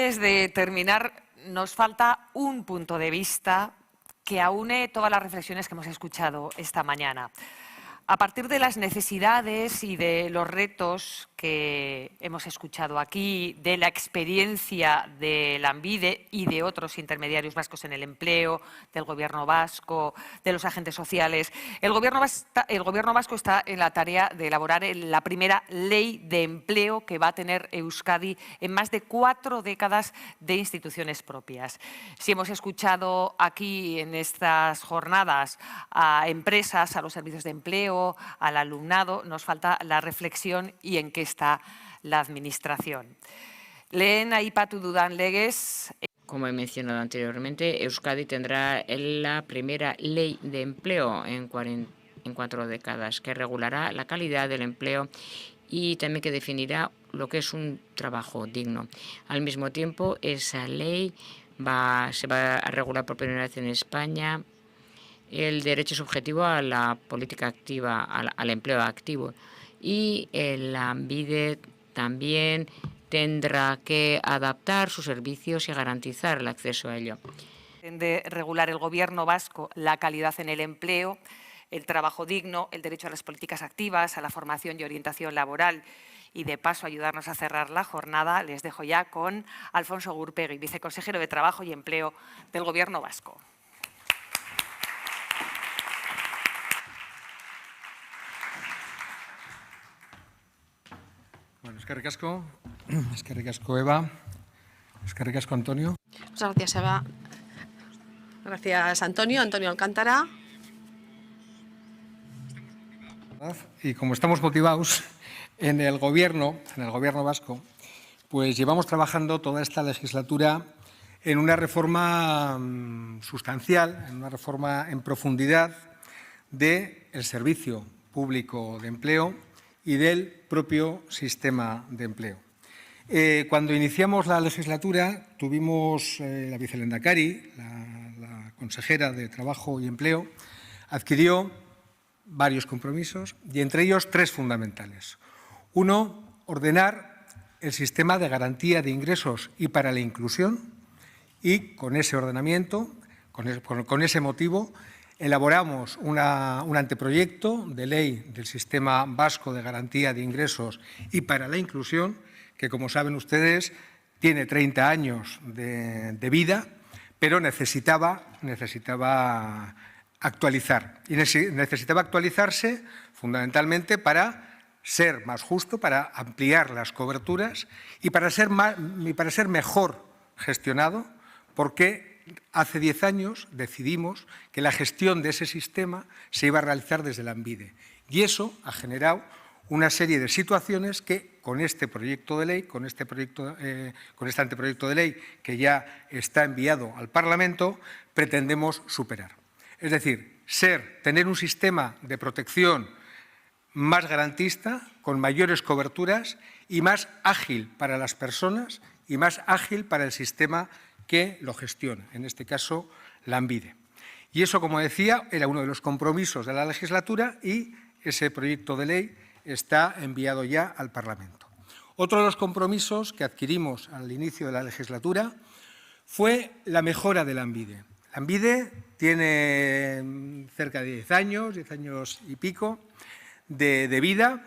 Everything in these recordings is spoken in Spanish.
Antes de terminar, nos falta un punto de vista que aúne todas las reflexiones que hemos escuchado esta mañana. A partir de las necesidades y de los retos que hemos escuchado aquí, de la experiencia de Lanbide y de otros intermediarios vascos en el empleo, del Gobierno vasco, de los agentes sociales, el Gobierno vasco está en la tarea de elaborar la primera ley de empleo que va a tener Euskadi en más de 4 décadas de instituciones propias. Si hemos escuchado aquí en estas jornadas a empresas, a los servicios de empleo, al alumnado, nos falta la reflexión y en qué está la Administración. Lehen aipatu dudan legez. Como he mencionado anteriormente, Euskadi tendrá la primera ley de empleo en 4 décadas que regulará la calidad del empleo y también que definirá lo que es un trabajo digno. Al mismo tiempo, esa ley se va a regular por primera vez en España el derecho subjetivo a la política activa, al empleo activo. Y el Lanbide también tendrá que adaptar sus servicios y garantizar el acceso a ello. De regular el Gobierno vasco la calidad en el empleo, el trabajo digno, el derecho a las políticas activas, a la formación y orientación laboral. Y de paso, ayudarnos a cerrar la jornada, les dejo ya con Alfonso Gurpegui, viceconsejero de Trabajo y Empleo del Gobierno vasco. Bueno, eskerrik asko Eva, eskerrik asko Antonio. Muchas gracias, Eva. Gracias, Antonio Alcántara. Y como estamos motivados en el Gobierno vasco, pues llevamos trabajando toda esta legislatura en una reforma sustancial, en una reforma en profundidad del servicio público de empleo y del propio sistema de empleo. Cuando iniciamos la legislatura, tuvimos la vicelehendakari, la consejera de Trabajo y Empleo, adquirió varios compromisos y entre ellos 3 fundamentales. Uno, ordenar el sistema de garantía de ingresos y para la inclusión, y con ese ordenamiento, con ese motivo, elaboramos un anteproyecto de ley del Sistema Vasco de Garantía de Ingresos y para la Inclusión, que, como saben ustedes, tiene 30 años de vida, pero necesitaba actualizar. Y necesitaba actualizarse fundamentalmente para ser más justo, para ampliar las coberturas y para ser mejor gestionado, porque hace 10 años decidimos que la gestión de ese sistema se iba a realizar desde Lanbide. Y eso ha generado una serie de situaciones que con este proyecto de ley, con este anteproyecto de ley que ya está enviado al Parlamento, pretendemos superar. Es decir, tener un sistema de protección más garantista, con mayores coberturas y más ágil para las personas y más ágil para el sistema que lo gestiona, en este caso Lanbide. Y eso, como decía, era uno de los compromisos de la legislatura y ese proyecto de ley está enviado ya al Parlamento. Otro de los compromisos que adquirimos al inicio de la legislatura fue la mejora de Lanbide. Lanbide tiene cerca de 10 años y pico de vida.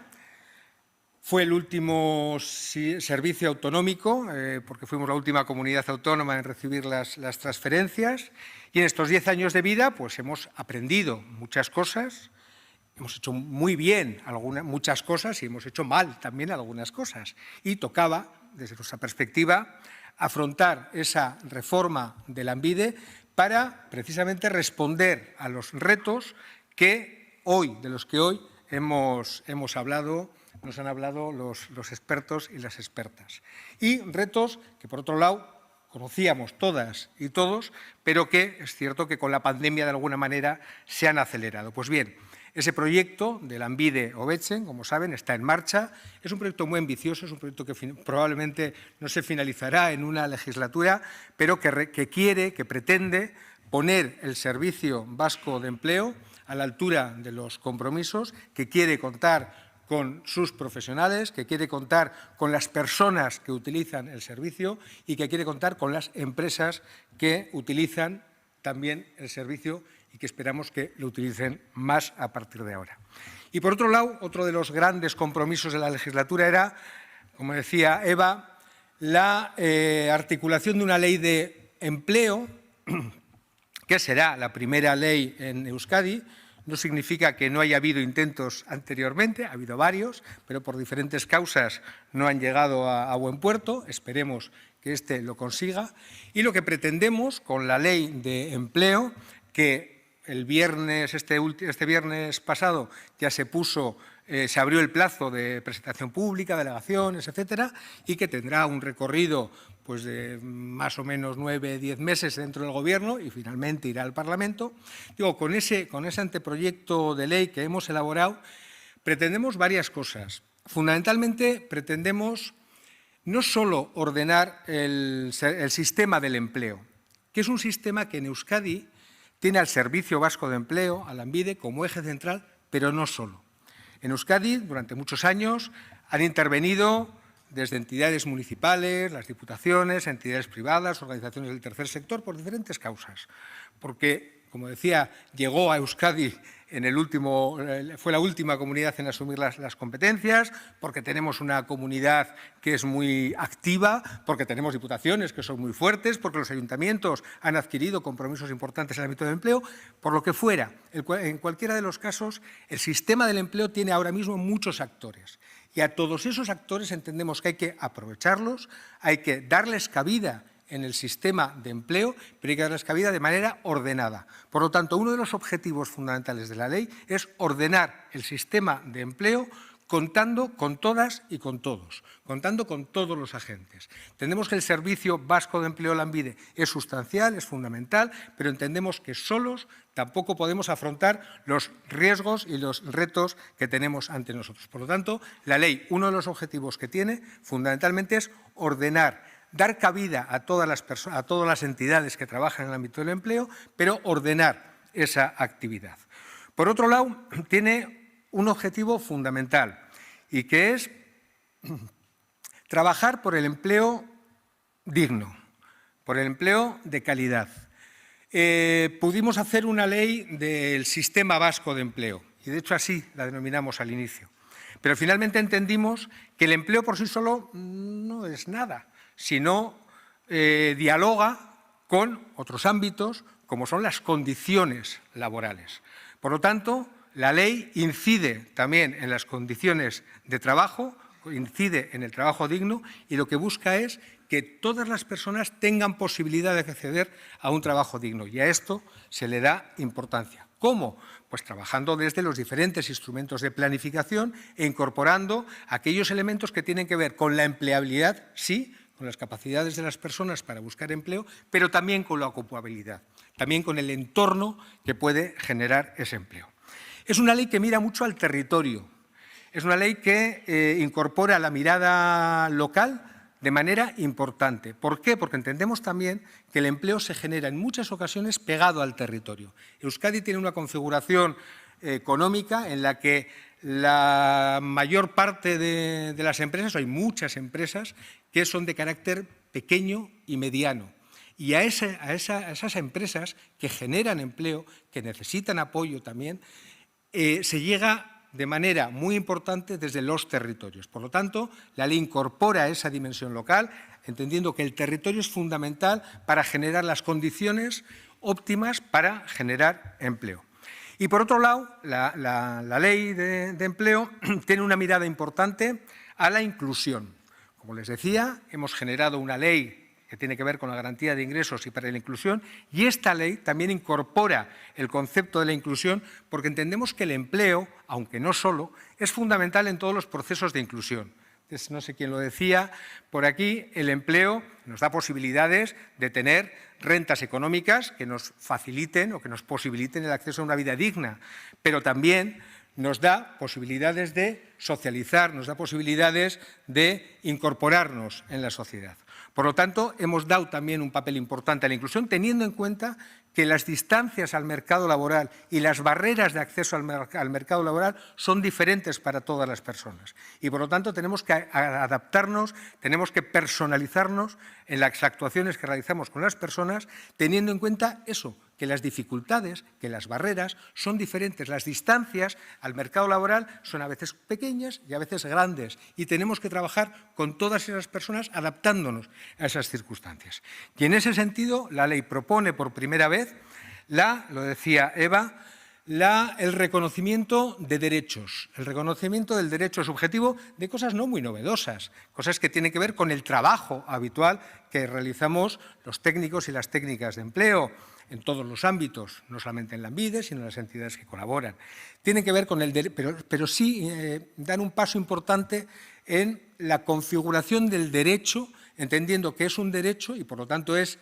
Fue el último servicio autonómico, porque fuimos la última comunidad autónoma en recibir las transferencias. Y en estos 10 años de vida pues hemos aprendido muchas cosas, hemos hecho muy bien muchas cosas y hemos hecho mal también algunas cosas. Y tocaba, desde nuestra perspectiva, afrontar esa reforma de Lanbide para precisamente responder a los retos de los que hoy hemos hablado. Nos han hablado los expertos y las expertas. Y retos que, por otro lado, conocíamos todas y todos, pero que es cierto que con la pandemia de alguna manera se han acelerado. Pues bien, ese proyecto de Lanbide Hobetzen, como saben, está en marcha. Es un proyecto muy ambicioso, es un proyecto que probablemente no se finalizará en una legislatura, pero que pretende poner el Servicio Vasco de Empleo a la altura de los compromisos, que quiere contar con sus profesionales, que quiere contar con las personas que utilizan el servicio y que quiere contar con las empresas que utilizan también el servicio y que esperamos que lo utilicen más a partir de ahora. Y por otro lado, otro de los grandes compromisos de la legislatura era, como decía Eva, la articulación de una ley de empleo, que será la primera ley en Euskadi. No significa que no haya habido intentos anteriormente, ha habido varios, pero por diferentes causas no han llegado a buen puerto. Esperemos que este lo consiga. Y lo que pretendemos con la ley de empleo, que el viernes, este viernes pasado ya se abrió el plazo de presentación pública, delegaciones, etcétera, y que tendrá un recorrido pues de más o menos 9 o 10 meses dentro del Gobierno y finalmente irá al Parlamento. Digo, con ese anteproyecto de ley que hemos elaborado pretendemos varias cosas. Fundamentalmente pretendemos no solo ordenar el sistema del empleo, que es un sistema que en Euskadi tiene al Servicio Vasco de Empleo, a Lanbide, como eje central, pero no solo. En Euskadi, durante muchos años, han intervenido desde entidades municipales, las diputaciones, entidades privadas, organizaciones del tercer sector, por diferentes causas. Porque, como decía, llegó a Euskadi fue la última comunidad en asumir las competencias, porque tenemos una comunidad que es muy activa, porque tenemos diputaciones que son muy fuertes, porque los ayuntamientos han adquirido compromisos importantes en el ámbito del empleo, por lo que fuera. En cualquiera de los casos, el sistema del empleo tiene ahora mismo muchos actores. Y a todos esos actores entendemos que hay que aprovecharlos, hay que darles cabida en el sistema de empleo, pero hay que darles cabida de manera ordenada. Por lo tanto, uno de los objetivos fundamentales de la ley es ordenar el sistema de empleo contando con todas y con todos, contando con todos los agentes. Entendemos que el Servicio Vasco de Empleo Lanbide es sustancial, es fundamental, pero entendemos que solos tampoco podemos afrontar los riesgos y los retos que tenemos ante nosotros. Por lo tanto, la ley, uno de los objetivos que tiene fundamentalmente es ordenar, dar cabida a todas las entidades que trabajan en el ámbito del empleo, pero ordenar esa actividad. Por otro lado, tiene un objetivo fundamental y que es trabajar por el empleo digno, por el empleo de calidad. Pudimos hacer una ley del Sistema Vasco de Empleo y de hecho así la denominamos al inicio. Pero finalmente entendimos que el empleo por sí solo no es nada, sino dialoga con otros ámbitos como son las condiciones laborales. Por lo tanto, la ley incide también en las condiciones de trabajo, incide en el trabajo digno y lo que busca es que todas las personas tengan posibilidad de acceder a un trabajo digno y a esto se le da importancia. ¿Cómo? Pues trabajando desde los diferentes instrumentos de planificación e incorporando aquellos elementos que tienen que ver con la empleabilidad, sí, con las capacidades de las personas para buscar empleo, pero también con la ocupabilidad, también con el entorno que puede generar ese empleo. Es una ley que mira mucho al territorio, es una ley que incorpora la mirada local de manera importante. ¿Por qué? Porque entendemos también que el empleo se genera en muchas ocasiones pegado al territorio. Euskadi tiene una configuración económica en la que la mayor parte de las empresas, hay muchas empresas que son de carácter pequeño y mediano. Y a esas empresas que generan empleo, que necesitan apoyo también, se llega de manera muy importante desde los territorios. Por lo tanto, la ley incorpora esa dimensión local, entendiendo que el territorio es fundamental para generar las condiciones óptimas para generar empleo. Y por otro lado, la ley de empleo tiene una mirada importante a la inclusión. Como les decía, hemos generado una ley que tiene que ver con la garantía de ingresos y para la inclusión, y esta ley también incorpora el concepto de la inclusión porque entendemos que el empleo, aunque no solo, es fundamental en todos los procesos de inclusión. Entonces, no sé quién lo decía, por aquí el empleo nos da posibilidades de tener rentas económicas que nos faciliten o que nos posibiliten el acceso a una vida digna, pero también nos da posibilidades de socializar, nos da posibilidades de incorporarnos en la sociedad. Por lo tanto, hemos dado también un papel importante a la inclusión, teniendo en cuenta que las distancias al mercado laboral y las barreras de acceso al mercado laboral son diferentes para todas las personas. Y, por lo tanto, tenemos que adaptarnos, tenemos que personalizarnos en las actuaciones que realizamos con las personas, teniendo en cuenta eso, que las dificultades, que las barreras son diferentes. Las distancias al mercado laboral son a veces pequeñas y a veces grandes, y tenemos que trabajar con todas esas personas adaptándonos a esas circunstancias. Y en ese sentido, la ley propone por primera vez, lo decía Eva, el reconocimiento de derechos, el reconocimiento del derecho subjetivo de cosas no muy novedosas, cosas que tienen que ver con el trabajo habitual que realizamos los técnicos y las técnicas de empleo en todos los ámbitos, no solamente en Lanbide, sino en las entidades que colaboran. Tienen que ver con el derecho, pero sí dan un paso importante en la configuración del derecho, entendiendo que es un derecho y, por lo tanto, se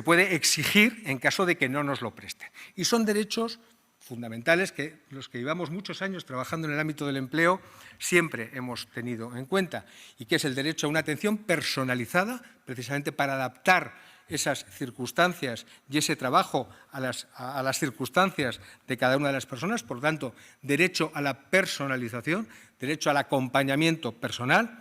puede exigir en caso de que no nos lo presten. Y son derechos fundamentales que los que llevamos muchos años trabajando en el ámbito del empleo siempre hemos tenido en cuenta, y que es el derecho a una atención personalizada, precisamente para adaptar esas circunstancias y ese trabajo a las circunstancias de cada una de las personas. Por lo tanto, derecho a la personalización, derecho al acompañamiento personal,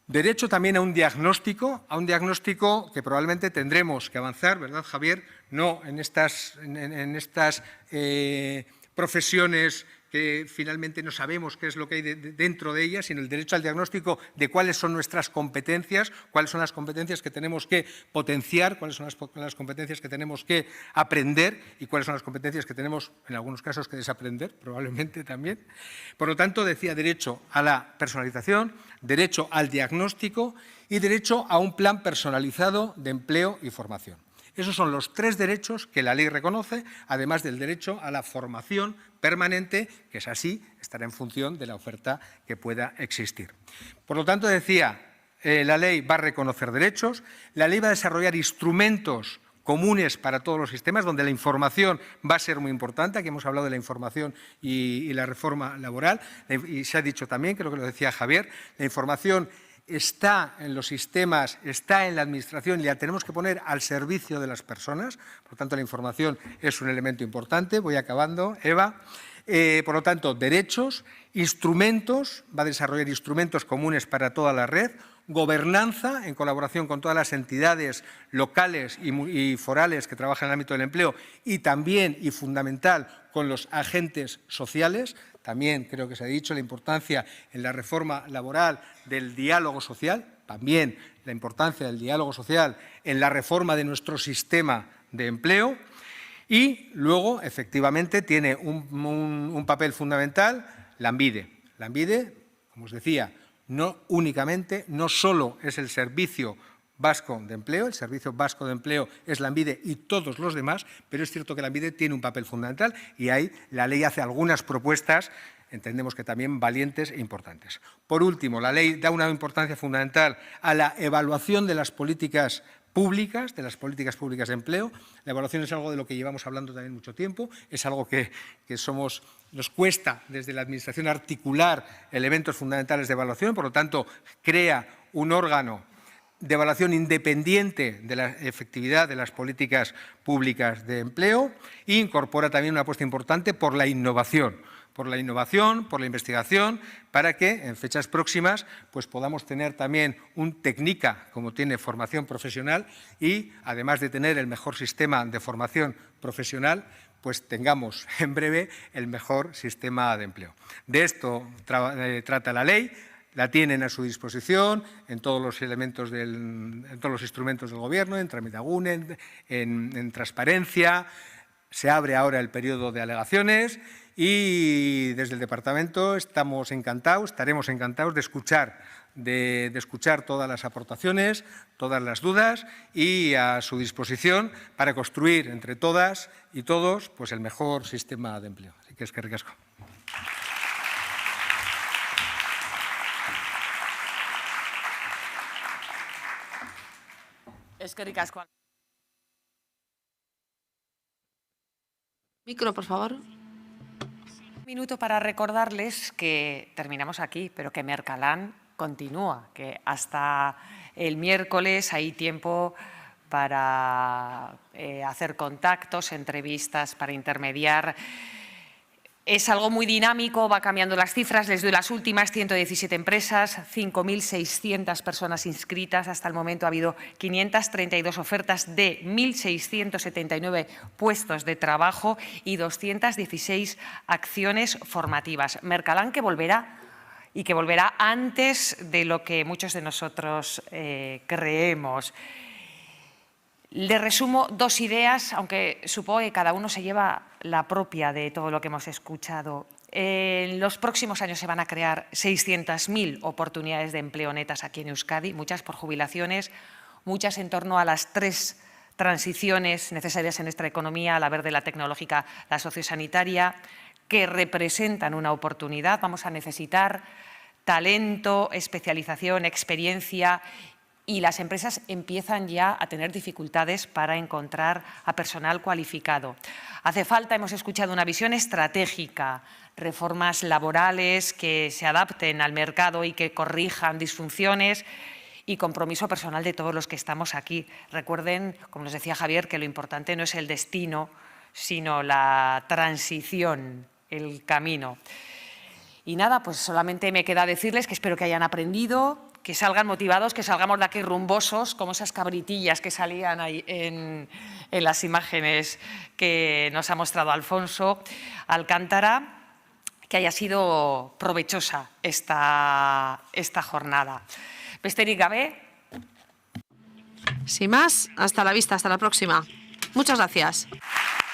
derecho también a un diagnóstico que probablemente tendremos que avanzar, ¿verdad, Javier? No en estas profesiones que finalmente no sabemos qué es lo que hay dentro de ellas, sino el derecho al diagnóstico de cuáles son nuestras competencias, cuáles son las competencias que tenemos que potenciar, cuáles son las competencias que tenemos que aprender y cuáles son las competencias que tenemos, en algunos casos, que desaprender, probablemente también. Por lo tanto, decía, derecho a la personalización, derecho al diagnóstico y derecho a un plan personalizado de empleo y formación. Esos son los 3 derechos que la ley reconoce, además del derecho a la formación permanente, que es así, estará en función de la oferta que pueda existir. Por lo tanto, decía, la ley va a reconocer derechos, la ley va a desarrollar instrumentos comunes para todos los sistemas, donde la información va a ser muy importante. Aquí hemos hablado de la información y la reforma laboral, y se ha dicho también, creo que lo decía Javier, la información está en los sistemas, está en la administración y la tenemos que poner al servicio de las personas. Por lo tanto, la información es un elemento importante. Voy acabando, Eva. Por lo tanto, derechos, instrumentos, va a desarrollar instrumentos comunes para toda la red, gobernanza en colaboración con todas las entidades locales y forales que trabajan en el ámbito del empleo, y también, y fundamental, con los agentes sociales. También creo que se ha dicho la importancia en la reforma laboral del diálogo social, también la importancia del diálogo social en la reforma de nuestro sistema de empleo. Y luego, efectivamente, tiene un papel fundamental Lanbide. Lanbide, como os decía, no solo es el Servicio Vasco de Empleo, el Servicio Vasco de Empleo es Lanbide y todos los demás, pero es cierto que Lanbide tiene un papel fundamental y ahí la ley hace algunas propuestas, entendemos que también valientes e importantes. Por último, la ley da una importancia fundamental a la evaluación de las políticas públicas, de empleo. La evaluación es algo de lo que llevamos hablando también mucho tiempo, es algo que nos cuesta desde la Administración articular elementos fundamentales de evaluación, por lo tanto, crea un órgano de evaluación independiente de la efectividad de las políticas públicas de empleo e incorpora también una apuesta importante por la innovación, por la investigación, para que en fechas próximas pues podamos tener también un técnica, como tiene formación profesional, y además de tener el mejor sistema de formación profesional, pues tengamos en breve el mejor sistema de empleo. De esto trata la ley. La tienen a su disposición en todos los elementos, en todos los instrumentos del Gobierno, en Tramitagune, en transparencia. Se abre ahora el periodo de alegaciones y desde el Departamento estaremos encantados de escuchar todas las aportaciones, todas las dudas, y a su disposición para construir entre todas y todos pues el mejor sistema de empleo. Así que eskerrik asko. Eskerrik asko. Micro, por favor. Un minuto para recordarles que terminamos aquí, pero que Mercalán continúa, que hasta el miércoles hay tiempo para hacer contactos, entrevistas, para intermediar. Es algo muy dinámico, va cambiando las cifras. Les doy las últimas: 117 empresas, 5.600 personas inscritas. Hasta el momento ha habido 532 ofertas de 1.679 puestos de trabajo y 216 acciones formativas. Mercalan, que volverá y que volverá antes de lo que muchos de nosotros creemos. Le resumo dos ideas, aunque supongo que cada uno se lleva la propia de todo lo que hemos escuchado. En los próximos años se van a crear 600.000 oportunidades de empleo netas aquí en Euskadi, muchas por jubilaciones, muchas en torno a las 3 transiciones necesarias en nuestra economía: la verde, la tecnológica, la sociosanitaria, que representan una oportunidad. Vamos a necesitar talento, especialización, experiencia, y las empresas empiezan ya a tener dificultades para encontrar a personal cualificado. Hace falta, hemos escuchado, una visión estratégica, reformas laborales que se adapten al mercado y que corrijan disfunciones, y compromiso personal de todos los que estamos aquí. Recuerden, como nos decía Javier, que lo importante no es el destino, sino la transición, el camino. Y nada, pues solamente me queda decirles que espero que hayan aprendido, que salgan motivados, que salgamos de aquí rumbosos, como esas cabritillas que salían ahí en las imágenes que nos ha mostrado Alfonso Alcántara, que haya sido provechosa esta jornada. Besterik gabe. Sin más, hasta la vista, hasta la próxima. Muchas gracias.